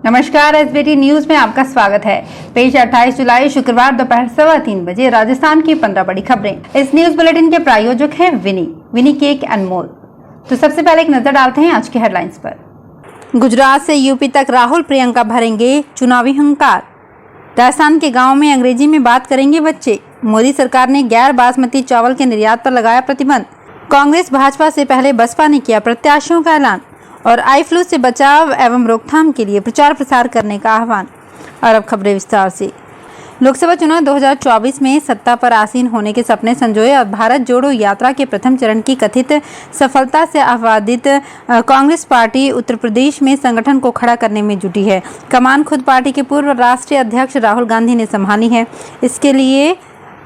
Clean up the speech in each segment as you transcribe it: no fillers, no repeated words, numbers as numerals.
नमस्कार, SBT news में आपका स्वागत है। पेश 28 जुलाई शुक्रवार दोपहर 3:15 बजे राजस्थान की 15 बड़ी खबरें। इस न्यूज बुलेटिन के प्रायोजक हैं विनी केक अनमोल। तो सबसे पहले एक नजर डालते हैं आज की हेडलाइंस पर। गुजरात से यूपी तक राहुल प्रियंका भरेंगे चुनावी हुंकार। राजस्थान के गाँव में अंग्रेजी में बात करेंगे बच्चे। मोदी सरकार ने गैर बासमती चावल के निर्यात पर लगाया प्रतिबंध। कांग्रेस भाजपा से पहले बसपा ने किया प्रत्याशियों का ऐलान और आई फ्लू से बचाव एवं रोकथाम के लिए प्रचार प्रसार करने का आह्वान। और अब खबरें विस्तार से। लोकसभा चुनाव 2024 में सत्ता पर आसीन होने के सपने संजोए और भारत जोड़ो यात्रा के प्रथम चरण की कथित सफलता से आह्लादित कांग्रेस पार्टी उत्तर प्रदेश में संगठन को खड़ा करने में जुटी है। कमान खुद पार्टी के पूर्व राष्ट्रीय अध्यक्ष राहुल गांधी ने संभाली है। इसके लिए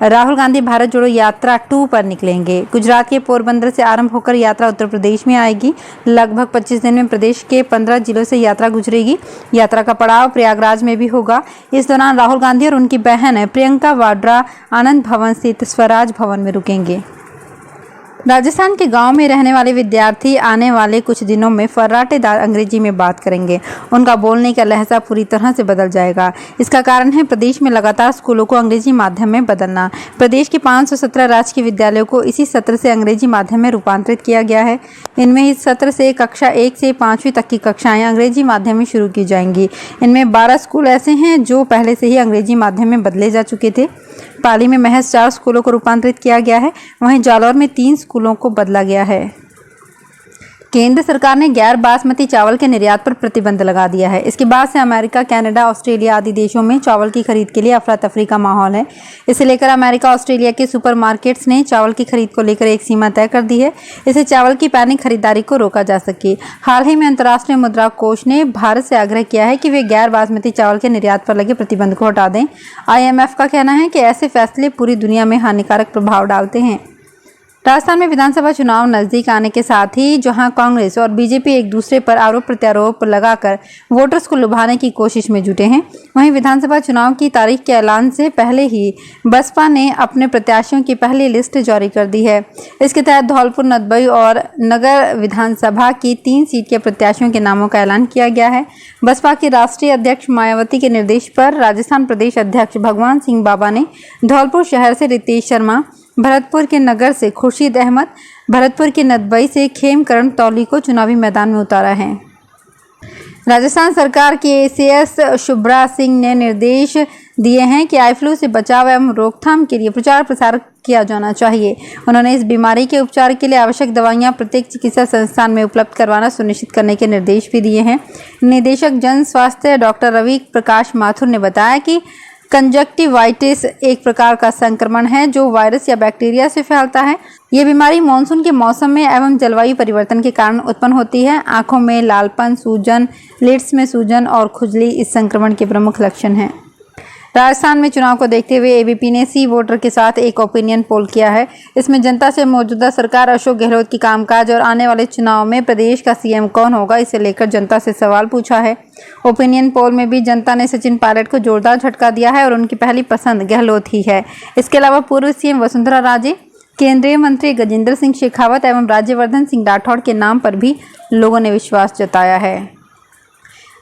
राहुल गांधी भारत जोड़ो यात्रा 2 पर निकलेंगे। गुजरात के पोरबंदर से आरंभ होकर यात्रा उत्तर प्रदेश में आएगी। लगभग 25 दिन में प्रदेश के 15 जिलों से यात्रा गुजरेगी। यात्रा का पड़ाव प्रयागराज में भी होगा। इस दौरान राहुल गांधी और उनकी बहन प्रियंका वाड्रा आनंद भवन स्थित स्वराज भवन में रुकेंगे। राजस्थान के गांव में रहने वाले विद्यार्थी आने वाले कुछ दिनों में फर्राटेदार अंग्रेजी में बात करेंगे। उनका बोलने का लहजा पूरी तरह से बदल जाएगा। इसका कारण है प्रदेश में लगातार स्कूलों को अंग्रेजी माध्यम में बदलना। प्रदेश के 517 राजकीय विद्यालयों को इसी सत्र से अंग्रेजी माध्यम में रूपांतरित किया गया है। इनमें इस सत्र से कक्षा 1 से 5वीं तक की कक्षाएं अंग्रेजी माध्यम में शुरू की जाएंगी। इनमें 12 स्कूल ऐसे हैं जो पहले से ही अंग्रेजी माध्यम में बदले जा चुके थे। पाली में महज 4 स्कूलों को रूपांतरित किया गया है। वहीं जालौर में 3 स्कूलों को बदला गया है। केंद्र सरकार ने गैर बासमती चावल के निर्यात पर प्रतिबंध लगा दिया है। इसके बाद से अमेरिका, कनाडा, ऑस्ट्रेलिया आदि देशों में चावल की खरीद के लिए अफरा तफरी का माहौल है। इसे लेकर अमेरिका, ऑस्ट्रेलिया के सुपरमार्केट्स ने चावल की खरीद को लेकर एक सीमा तय कर दी है। इससे चावल की पैनिक खरीदारी को रोका जा सके। हाल ही में अंतर्राष्ट्रीय मुद्रा कोष ने भारत से आग्रह किया है कि वे गैर बासमती चावल के निर्यात पर लगे प्रतिबंध को हटा दें। IMF का कहना है कि ऐसे फैसले पूरी दुनिया में हानिकारक प्रभाव डालते हैं। राजस्थान में विधानसभा चुनाव नजदीक आने के साथ ही जहां कांग्रेस और बीजेपी एक दूसरे पर आरोप प्रत्यारोप लगाकर वोटर्स को लुभाने की कोशिश में जुटे हैं, वहीं विधानसभा चुनाव की तारीख के ऐलान से पहले ही बसपा ने अपने प्रत्याशियों की पहली लिस्ट जारी कर दी है। इसके तहत धौलपुर, नदबई और नगर विधानसभा की 3 सीट के प्रत्याशियों के नामों का ऐलान किया गया है। बसपा की राष्ट्रीय अध्यक्ष मायावती के निर्देश पर राजस्थान प्रदेश अध्यक्ष भगवान सिंह बाबा ने धौलपुर शहर से रितेश शर्मा, भरतपुर के नगर से खुर्शीद अहमद, भरतपुर के नदबई से खेमकरण तौली को चुनावी मैदान में उतारा है। राजस्थान सरकार के ACS शुभ्रा सिंह ने निर्देश दिए हैं कि आई फ्लू से बचाव एवं रोकथाम के लिए प्रचार प्रसार किया जाना चाहिए। उन्होंने इस बीमारी के उपचार के लिए आवश्यक दवाइयां प्रत्येक चिकित्सा संस्थान में उपलब्ध करवाना सुनिश्चित करने के निर्देश भी दिए हैं। निदेशक जन स्वास्थ्य डॉक्टर रवि प्रकाश माथुर ने बताया कि कंजक्टिवाइटिस एक प्रकार का संक्रमण है जो वायरस या बैक्टीरिया से फैलता है। ये बीमारी मानसून के मौसम में एवं जलवायु परिवर्तन के कारण उत्पन्न होती है। आंखों में लालपन, सूजन, लिड्स में सूजन और खुजली इस संक्रमण के प्रमुख लक्षण हैं। राजस्थान में चुनाव को देखते हुए ABP ने सी वोटर के साथ एक ओपिनियन पोल किया है। इसमें जनता से मौजूदा सरकार अशोक गहलोत की कामकाज और आने वाले चुनाव में प्रदेश का CM कौन होगा, इसे लेकर जनता से सवाल पूछा है। ओपिनियन पोल में भी जनता ने सचिन पायलट को जोरदार झटका दिया है और उनकी पहली पसंद गहलोत ही है। इसके अलावा पूर्व CM वसुंधरा राजे, केंद्रीय मंत्री गजेंद्र सिंह शेखावत एवं राज्यवर्धन सिंह राठौड़ के नाम पर भी लोगों ने विश्वास जताया है।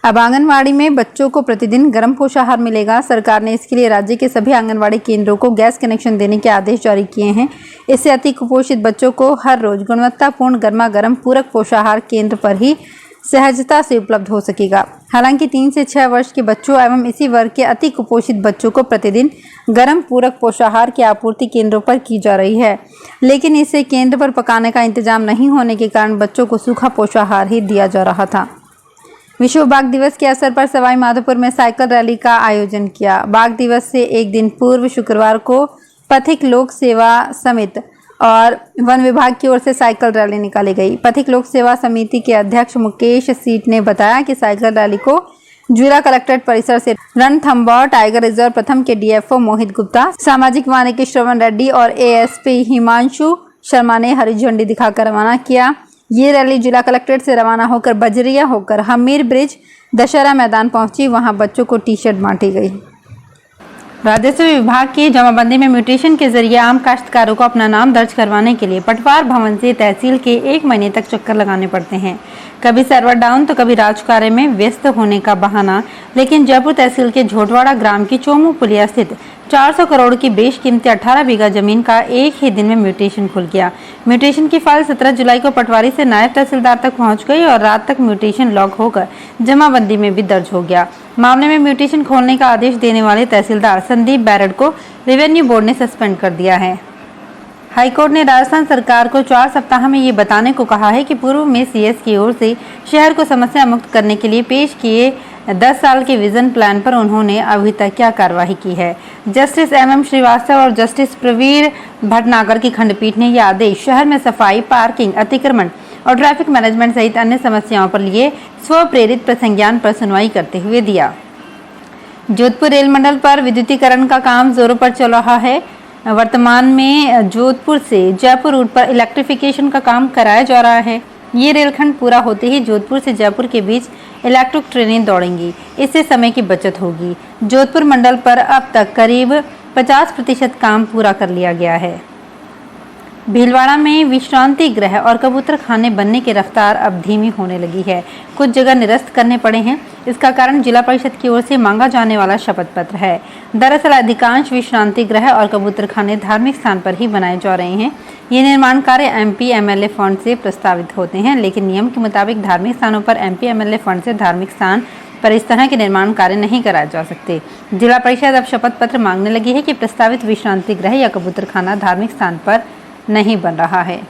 अब आंगनवाड़ी में बच्चों को प्रतिदिन गर्म पोषाहार मिलेगा। सरकार ने इसके लिए राज्य के सभी आंगनवाड़ी केंद्रों को गैस कनेक्शन देने के आदेश जारी किए हैं। इससे अति कुपोषित बच्चों को हर रोज गुणवत्तापूर्ण गर्मा गर्म पूरक पोषाहार केंद्र पर ही सहजता से उपलब्ध हो सकेगा। हालांकि 3 से 6 वर्ष के बच्चों एवं इसी वर्ग के अति कुपोषित बच्चों को प्रतिदिन गर्म पूरक पोषाहार की आपूर्ति केंद्रों पर की जा रही है, लेकिन इसे केंद्र पर पकाने का इंतजाम नहीं होने के कारण बच्चों को सूखा पोषाहार ही दिया जा रहा था। विश्व बाघ दिवस के अवसर पर सवाई माधोपुर में साइकिल रैली का आयोजन किया। बाघ दिवस से एक दिन पूर्व शुक्रवार को पथिक लोक सेवा समिति और वन विभाग की ओर से साइकिल रैली निकाली गई। पथिक लोक सेवा समिति के अध्यक्ष मुकेश सीट ने बताया कि साइकिल रैली को जिला कलेक्ट्रेट परिसर से रणथंभौर टाइगर रिजर्व प्रथम के DFO मोहित गुप्ता, सामाजिक वानिकी श्रवण रेड्डी और ASP हिमांशु शर्मा ने हरी झंडी दिखाकर रवाना किया। ये रैली जिला कलेक्ट्रेट से रवाना होकर बजरिया होकर हमीर ब्रिज दशहरा मैदान पहुंची। वहां बच्चों को T-शर्ट बांटी गई। राजस्व विभाग की जमाबंदी में म्यूटेशन के जरिए आम काश्तकारों को अपना नाम दर्ज करवाने के लिए पटवार भवन से तहसील के 1 महीने तक चक्कर लगाने पड़ते हैं। कभी सर्वर डाउन तो कभी राज कार्य में व्यस्त होने का बहाना। लेकिन जयपुर तहसील के झोटवाड़ा ग्राम की चोमू पुलिया स्थित 400 करोड़ की बेशकीमती 18 बीघा जमीन का एक ही दिन में म्यूटेशन खुल गया। म्यूटेशन की फाइल 17 जुलाई को पटवारी से नायब तहसीलदार तक पहुंच गई और रात तक म्यूटेशन लॉक होकर जमाबंदी में भी दर्ज हो गया। मामले में म्यूटेशन खोलने का आदेश देने वाले तहसीलदार संदीप बैरड को रेवेन्यू बोर्ड ने सस्पेंड कर दिया है। हाईकोर्ट ने राजस्थान सरकार को 4 सप्ताह में ये बताने को कहा है कि पूर्व में सीएस की ओर से शहर को समस्या मुक्त करने के लिए पेश किए 10 साल के विजन प्लान पर उन्होंने अभी तक क्या कार्यवाही की है। जस्टिस MM श्रीवास्तव और जस्टिस प्रवीर भटनागर की खंडपीठ ने यह आदेश शहर में सफाई, पार्किंग, अतिक्रमण और ट्रैफिक मैनेजमेंट सहित अन्य समस्याओं पर लिए स्व प्रेरित प्रसंज्ञान पर सुनवाई करते हुए दिया। जोधपुर रेल मंडल पर विद्युतीकरण का काम जोरों पर चल रहा है। वर्तमान में जोधपुर से जयपुर रूट पर इलेक्ट्रिफिकेशन का काम कराया जा रहा है। ये रेलखंड पूरा होते ही जोधपुर से जयपुर के बीच इलेक्ट्रिक ट्रेनें दौड़ेंगी। इससे समय की बचत होगी। जोधपुर मंडल पर अब तक करीब 50% काम पूरा कर लिया गया है। भीलवाड़ा में विश्रांति गृह और कबूतर खाने बनने की रफ्तार अब धीमी होने लगी है। कुछ जगह निरस्त करने पड़े हैं। इसका कारण जिला परिषद की ओर से मांगा जाने वाला शपथ पत्र है। दरअसल अधिकांश विश्रांति गृह और कबूतर खाने धार्मिक स्थान पर ही बनाए जा रहे हैं। ये निर्माण कार्य MP MLA फंड से प्रस्तावित होते हैं, लेकिन नियम के मुताबिक धार्मिक स्थानों पर MP MLA फंड से धार्मिक स्थान पर इस तरह के निर्माण कार्य नहीं कराए जा सकते। जिला परिषद अब शपथ पत्र मांगने लगी है कि प्रस्तावित विश्रांति गृह या कबूतर खाना धार्मिक स्थान पर नहीं बन रहा है।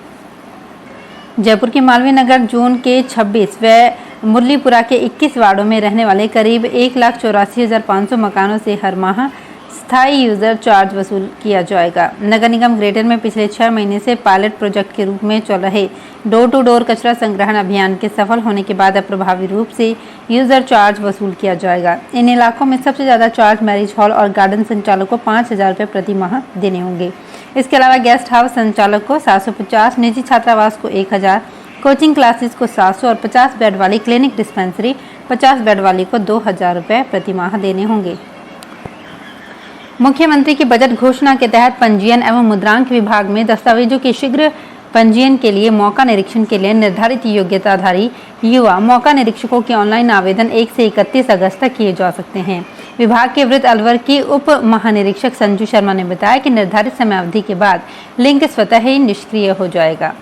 जयपुर के मालवीय नगर जोन के 26 व मुरलीपुरा के 21 वार्डों में रहने वाले करीब 1,84,500 मकानों से हर माह स्थायी यूजर चार्ज वसूल किया जाएगा। नगर निगम ग्रेटर में पिछले 6 महीने से पायलट प्रोजेक्ट के रूप में चल रहे डोर टू डोर कचरा संग्रहण अभियान के सफल होने के बाद अब प्रभावी रूप से यूजर चार्ज वसूल किया जाएगा। इन इलाकों में सबसे ज्यादा चार्ज मैरिज हॉल और गार्डन संचालक को 5,000 रुपये प्रति माह देने होंगे। इसके अलावा गेस्ट हाउस संचालक को 750, निजी छात्रावास को 1,000, कोचिंग क्लासेस को 700 और 50 बेड वाली क्लिनिक डिस्पेंसरी 50 बेड वाली को 2,000 रुपये प्रति माह देने होंगे। मुख्यमंत्री की बजट घोषणा के तहत पंजीयन एवं मुद्रांक विभाग में दस्तावेजों के शीघ्र पंजीयन के लिए मौका निरीक्षण के लिए निर्धारित योग्यताधारी युवा मौका निरीक्षकों के ऑनलाइन आवेदन 1 से 31 अगस्त तक किए जा सकते हैं। विभाग के वृत्त अलवर की उप महानिरीक्षक संजू शर्मा ने बताया कि निर्धारित समय अवधि के बाद लिंक स्वतः ही निष्क्रिय हो जाएगा।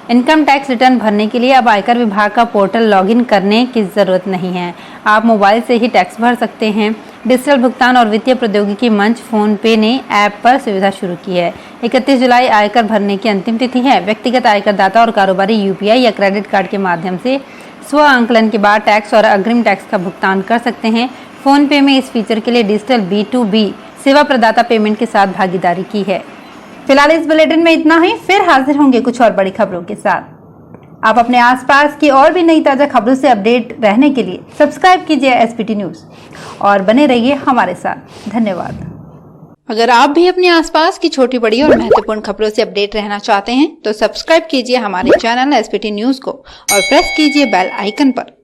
इनकम टैक्स रिटर्न भरने के लिए अब आयकर विभाग का पोर्टल लॉगिन करने की जरूरत नहीं है। आप मोबाइल से ही टैक्स भर सकते हैं। डिजिटल भुगतान और वित्तीय प्रौद्योगिकी मंच फोन पे ने ऐप पर सुविधा शुरू की है। 31 जुलाई आयकर भरने की अंतिम तिथि है। व्यक्तिगत आयकर दाता और कारोबारी UPI या क्रेडिट कार्ड के माध्यम से स्व आंकलन के बाद टैक्स और अग्रिम टैक्स का भुगतान कर सकते हैं। फोन पे में इस फीचर के लिए डिजिटल B2B सेवा प्रदाता पेमेंट के साथ भागीदारी की है। फिलहाल इस बुलेटिन में इतना ही। फिर हाजिर होंगे कुछ और बड़ी खबरों के साथ। आप अपने आसपास की और भी नई ताजा खबरों से अपडेट रहने के लिए सब्सक्राइब कीजिए SPT न्यूज और बने रहिए हमारे साथ। धन्यवाद। अगर आप भी अपने आसपास की छोटी बड़ी और महत्वपूर्ण खबरों से अपडेट रहना चाहते हैं तो सब्सक्राइब कीजिए हमारे चैनल SPT न्यूज को और प्रेस कीजिए बेल आइकन पर।